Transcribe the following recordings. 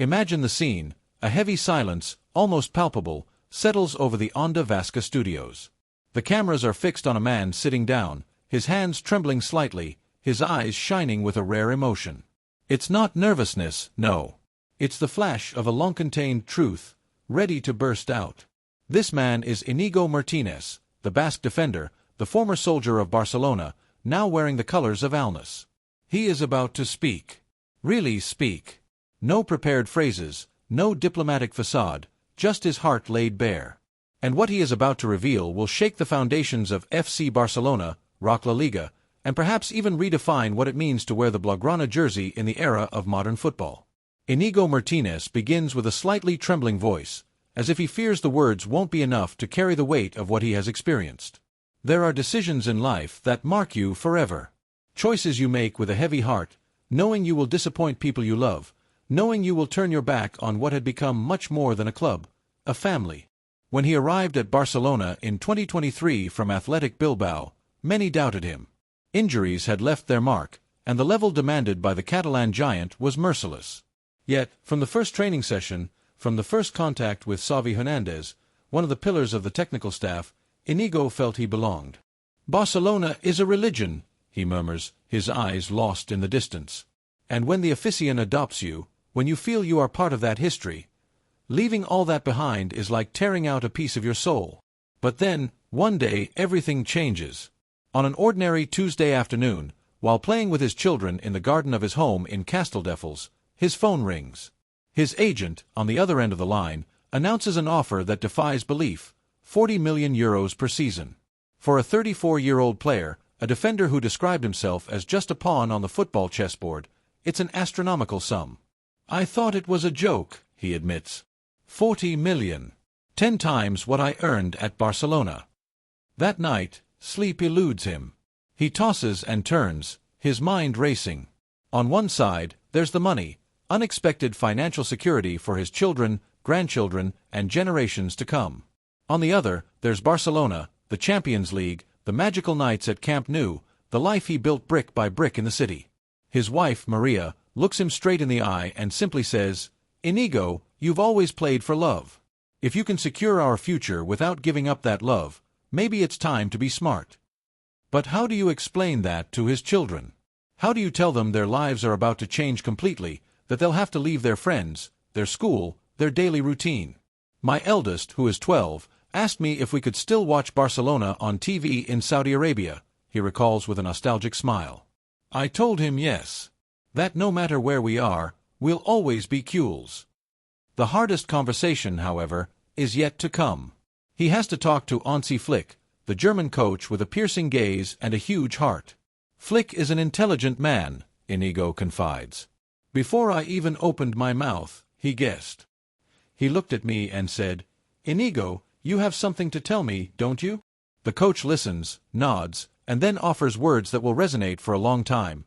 Imagine the scene. A heavy silence, almost palpable, settles over the Onda Vasca studios. The cameras are fixed on a man sitting down, his hands trembling slightly, his eyes shining with a rare emotion. It's not nervousness, no. It's the flash of a long-contained truth, ready to burst out. This man is Inigo Martinez, the Basque defender, the former soldier of Barcelona, now wearing the colors of Alness. He is about to speak. Really speak. No prepared phrases, no diplomatic facade, just his heart laid bare. And what he is about to reveal will shake the foundations of FC Barcelona, rock La Liga, and perhaps even redefine what it means to wear the Blaugrana jersey in the era of modern football. Inigo Martinez begins with a slightly trembling voice, as if he fears the words won't be enough to carry the weight of what he has experienced. There are decisions in life that mark you forever. Choices you make with a heavy heart, knowing you will disappoint people you love, knowing you will turn your back on what had become much more than a club, a family. When he arrived at Barcelona in 2023 from Athletic Bilbao, many doubted him. Injuries had left their mark, and the level demanded by the Catalan giant was merciless. Yet, from the first training session, from the first contact with Xavi Hernandez, one of the pillars of the technical staff, Inigo felt he belonged. "Barcelona is a religion," he murmurs, his eyes lost in the distance. And when the afición adopts you, when you feel you are part of that history, leaving all that behind is like tearing out a piece of your soul. But then, one day, everything changes. On an ordinary Tuesday afternoon, while playing with his children in the garden of his home in Casteldefels, his phone rings. His agent, on the other end of the line, announces an offer that defies belief, 40 million euros per season. For a 34-year-old player, a defender who described himself as just a pawn on the football chessboard, it's an astronomical sum. "I thought it was a joke," he admits. 40 million. 10 times what I earned at Barcelona. That night, sleep eludes him. He tosses and turns, his mind racing. On one side, there's the money, unexpected financial security for his children, grandchildren, and generations to come. On the other, there's Barcelona, the Champions League, the magical nights at Camp Nou, the life he built brick by brick in the city. His wife, Maria, looks him straight in the eye and simply says, "Inigo, you've always played for love. If you can secure our future without giving up that love, maybe it's time to be smart." But how do you explain that to his children? How do you tell them their lives are about to change completely, that they'll have to leave their friends, their school, their daily routine? My eldest, who is 12, asked me if we could still watch Barcelona on TV in Saudi Arabia, he recalls with a nostalgic smile. I told him yes. That no matter where we are, we'll always be Kules. The hardest conversation, however, is yet to come. He has to talk to Hansi Flick, the German coach with a piercing gaze and a huge heart. Flick is an intelligent man, Inigo confides. Before I even opened my mouth, he guessed. He looked at me and said, "Inigo, you have something to tell me, don't you?" The coach listens, nods, and then offers words that will resonate for a long time.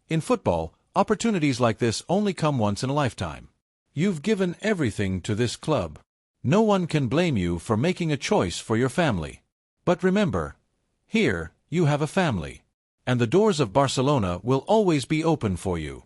In football, opportunities like this only come once in a lifetime. You've given everything to this club. No one can blame you for making a choice for your family. But remember, here, you have a family. And the doors of Barcelona will always be open for you.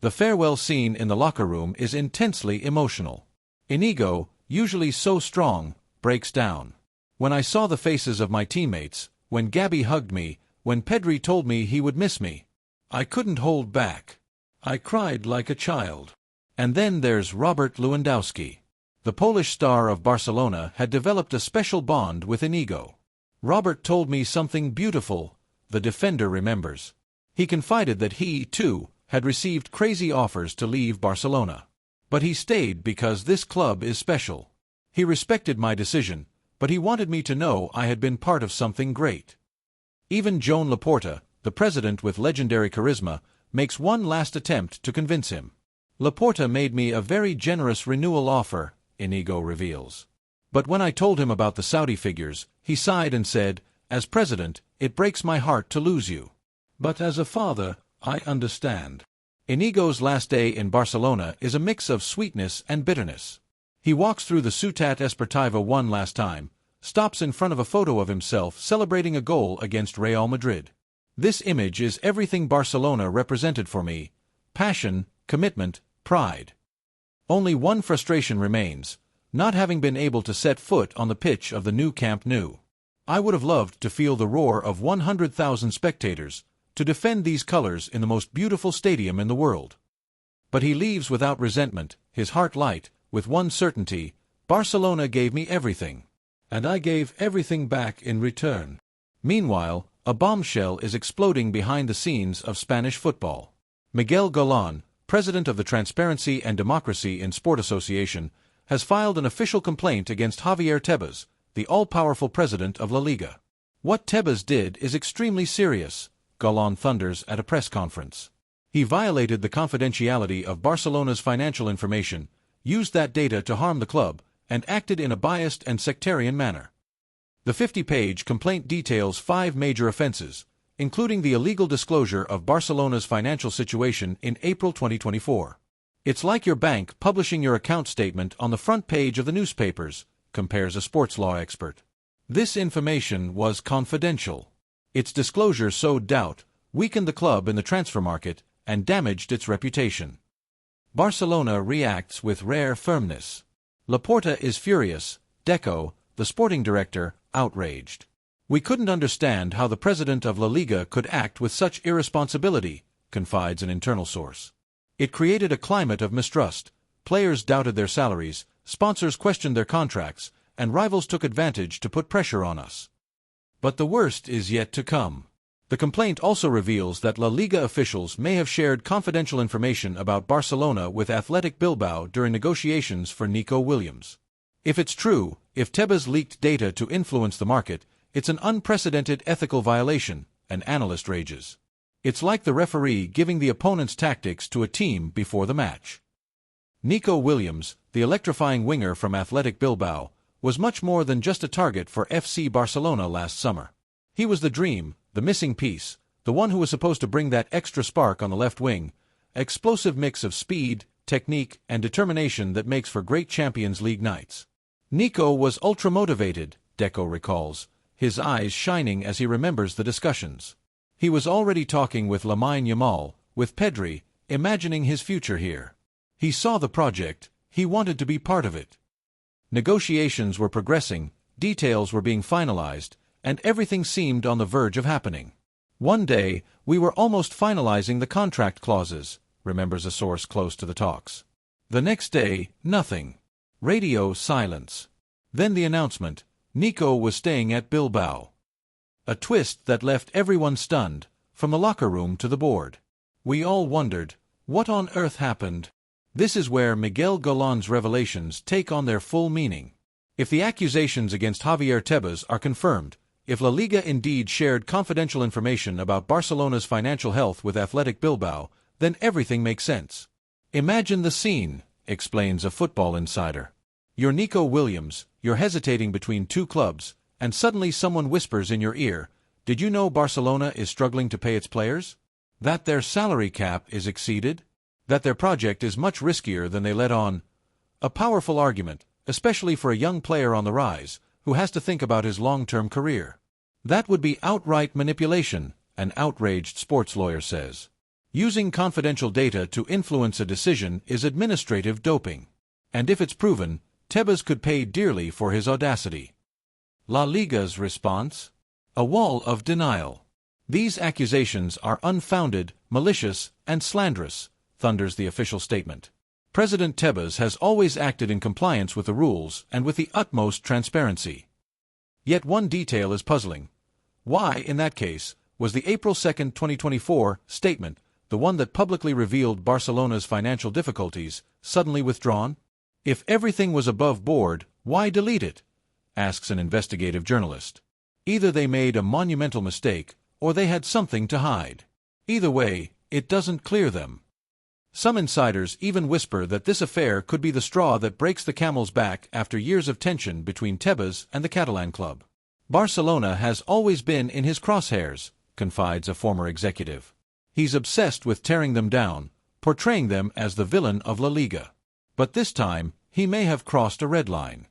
The farewell scene in the locker room is intensely emotional. Inigo, usually so strong, breaks down. When I saw the faces of my teammates, when GAVI hugged me, when PEDRI told me he would miss me, I couldn't hold back. I cried like a child. And then there's Robert Lewandowski. The Polish star of Barcelona had developed a special bond with Inigo. Robert told me something beautiful, the defender remembers. He confided that he, too, had received crazy offers to leave Barcelona. But he stayed because this club is special. He respected my decision, but he wanted me to know I had been part of something great. Even Joan Laporta, the president with legendary charisma, makes one last attempt to convince him. Laporta made me a very generous renewal offer, Inigo reveals. But when I told him about the Saudi figures, he sighed and said, "As president, it breaks my heart to lose you. But as a father, I understand." Inigo's last day in Barcelona is a mix of sweetness and bitterness. He walks through the Ciutat Esportiva one last time, stops in front of a photo of himself celebrating a goal against Real Madrid. This image is everything Barcelona represented for me: passion, commitment, pride. Only one frustration remains, not having been able to set foot on the pitch of the new Camp Nou. I would have loved to feel the roar of 100,000 spectators, to defend these colors in the most beautiful stadium in the world. But he leaves without resentment, his heart light, with one certainty: Barcelona gave me everything, and I gave everything back in return. Meanwhile, a bombshell is exploding behind the scenes of Spanish football. Miguel Galán, president of the Transparency and Democracy in Sport Association, has filed an official complaint against Javier Tebas, the all-powerful president of La Liga. What Tebas did is extremely serious, Galán thunders at a press conference. He violated the confidentiality of Barcelona's financial information, used that data to harm the club, and acted in a biased and sectarian manner. The 50-page complaint details 5 major offenses, including the illegal disclosure of Barcelona's financial situation in April 2024. It's like your bank publishing your account statement on the front page of the newspapers, compares a sports law expert. This information was confidential. Its disclosure sowed doubt, weakened the club in the transfer market, and damaged its reputation. Barcelona reacts with rare firmness. Laporta is furious, Deco, the sporting director, outraged. We couldn't understand how the president of La Liga could act with such irresponsibility, confides an internal source. It created a climate of mistrust. Players doubted their salaries, sponsors questioned their contracts, and rivals took advantage to put pressure on us. But the worst is yet to come. The complaint also reveals that La Liga officials may have shared confidential information about Barcelona with Athletic Bilbao during negotiations for Nico Williams. If it's true, if Tebas leaked data to influence the market, it's an unprecedented ethical violation, an analyst rages. It's like the referee giving the opponent's tactics to a team before the match. Nico Williams, the electrifying winger from Athletic Bilbao, was much more than just a target for FC Barcelona last summer. He was the dream, the missing piece, the one who was supposed to bring that extra spark on the left wing, an explosive mix of speed, technique, and determination that makes for great Champions League nights. Nico was ultra-motivated, Deco recalls, his eyes shining as he remembers the discussions. He was already talking with LAMINE YAMAL, with PEDRI, imagining his future here. He saw the project, he wanted to be part of it. Negotiations were progressing, details were being finalized, and everything seemed on the verge of happening. One day, we were almost finalizing the contract clauses, remembers a source close to the talks. The next day, nothing. Radio silence. Then the announcement: Nico was staying at Bilbao. A twist that left everyone stunned, from the locker room to the board. We all wondered, what on earth happened? This is where Miguel Galán's revelations take on their full meaning. If the accusations against Javier Tebas are confirmed, if La Liga indeed shared confidential information about Barcelona's financial health with Athletic Bilbao, then everything makes sense. Imagine the scene, explains a football insider. You're Nico Williams, you're hesitating between 2 clubs, and suddenly someone whispers in your ear, did you know Barcelona is struggling to pay its players? That their salary cap is exceeded? That their project is much riskier than they let on? A powerful argument, especially for a young player on the rise, who has to think about his long-term career. That would be outright manipulation, an outraged sports lawyer says. Using confidential data to influence a decision is administrative doping. And if it's proven, Tebas could pay dearly for his audacity. La Liga's response? A wall of denial. These accusations are unfounded, malicious, and slanderous, thunders the official statement. President Tebas has always acted in compliance with the rules and with the utmost transparency. Yet one detail is puzzling. Why, in that case, was the April 2, 2024, statement, the one that publicly revealed Barcelona's financial difficulties, suddenly withdrawn? If everything was above board, why delete it? Asks an investigative journalist. Either they made a monumental mistake, or they had something to hide. Either way, it doesn't clear them. Some insiders even whisper that this affair could be the straw that breaks the camel's back after years of tension between Tebas and the Catalan club. Barcelona has always been in his crosshairs, confides a former executive. He's obsessed with tearing them down, portraying them as the villain of La Liga. But this time, he may have crossed a red line.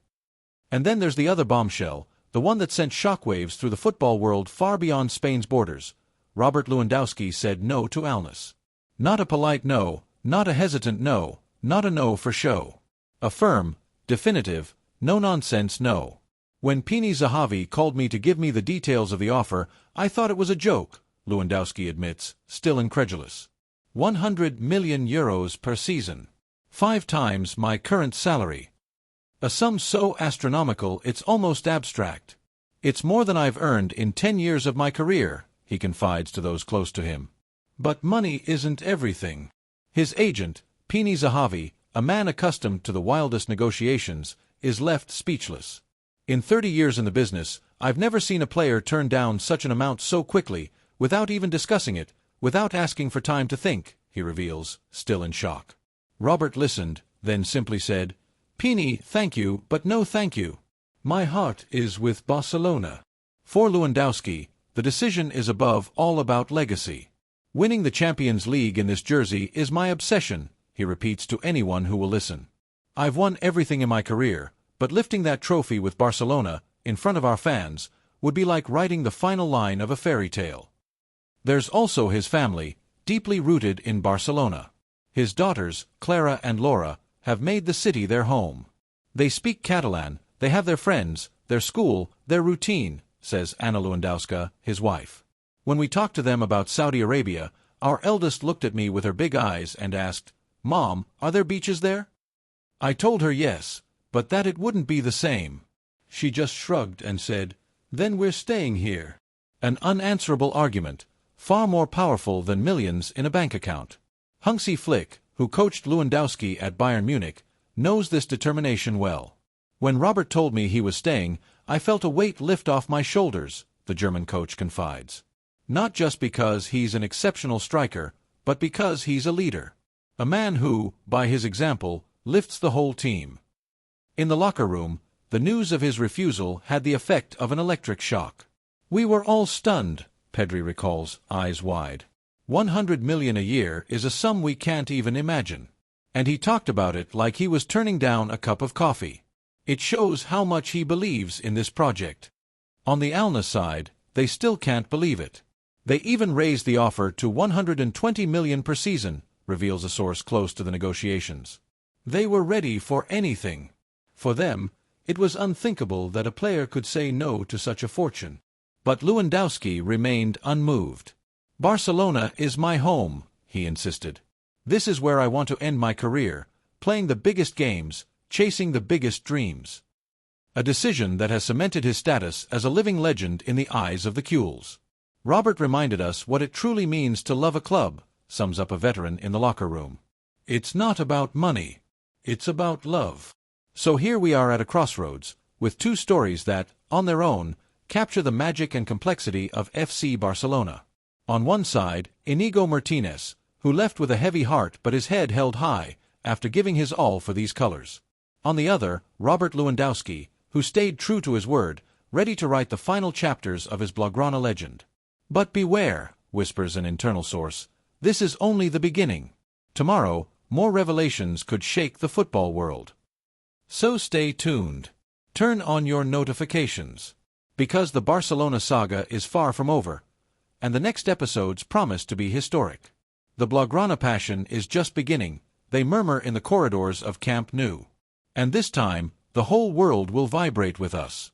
And then there's the other bombshell, the one that sent shockwaves through the football world far beyond Spain's borders. Robert Lewandowski said no to Alness. Not a polite no, not a hesitant no, Not a no for show. A firm, definitive, no-nonsense no. When Pini Zahavi called me to give me the details of the offer, I thought it was a joke, Lewandowski admits, still incredulous. 100 million euros per season. 5 times my current salary. A sum so astronomical it's almost abstract. It's more than I've earned in 10 years of my career, he confides to those close to him. But money isn't everything. His agent, Pini Zahavi, a man accustomed to the wildest negotiations, is left speechless. In 30 years in the business, I've never seen a player turn down such an amount so quickly, without even discussing it, without asking for time to think, he reveals, still in shock. Robert listened, then simply said, Pini, thank you, but no thank you. My heart is with Barcelona. For Lewandowski, the decision is above all about legacy. Winning the Champions League in this jersey is my obsession, he repeats to anyone who will listen. I've won everything in my career, but lifting that trophy with Barcelona, in front of our fans, would be like writing the final line of a fairy tale. There's also his family, deeply rooted in Barcelona. His daughters, Clara and Laura, have made the city their home. They speak Catalan, they have their friends, their school, their routine, says Anna Lewandowska, his wife. When we talked to them about Saudi Arabia, our eldest looked at me with her big eyes and asked, Mom, are there beaches there? I told her yes, but that it wouldn't be the same. She just shrugged and said, Then we're staying here. An unanswerable argument, far more powerful than millions in a bank account. Hansi Flick, who coached Lewandowski at Bayern Munich, knows this determination well. When Robert told me he was staying, I felt a weight lift off my shoulders, the German coach confides. Not just because he's an exceptional striker, but because he's a leader. A man who, by his example, lifts the whole team. In the locker room, the news of his refusal had the effect of an electric shock. We were all stunned, Pedri recalls, eyes wide. 100 million a year is a sum we can't even imagine. And he talked about it like he was turning down a cup of coffee. It shows how much he believes in this project. On the Al Nassr side, they still can't believe it. They even raised the offer to 120 million per season, reveals a source close to the negotiations. They were ready for anything. For them, it was unthinkable that a player could say no to such a fortune. But Lewandowski remained unmoved. Barcelona is my home, he insisted. This is where I want to end my career, playing the biggest games, chasing the biggest dreams. A decision that has cemented his status as a living legend in the eyes of the Kules. Robert reminded us what it truly means to love a club, sums up a veteran in the locker room. It's not about money. It's about love. So here we are at a crossroads, with 2 stories that, on their own, capture the magic and complexity of FC Barcelona. On one side, Inigo Martinez, who left with a heavy heart but his head held high, after giving his all for these colors. On the other, Robert Lewandowski, who stayed true to his word, ready to write the final chapters of his Blaugrana legend. But beware, whispers an internal source, this is only the beginning. Tomorrow, more revelations could shake the football world. So stay tuned. Turn on your notifications. Because the Barcelona saga is far from over, and the next episodes promise to be historic. The Blaugrana passion is just beginning, they murmur in the corridors of Camp Nou. And this time, the whole world will vibrate with us.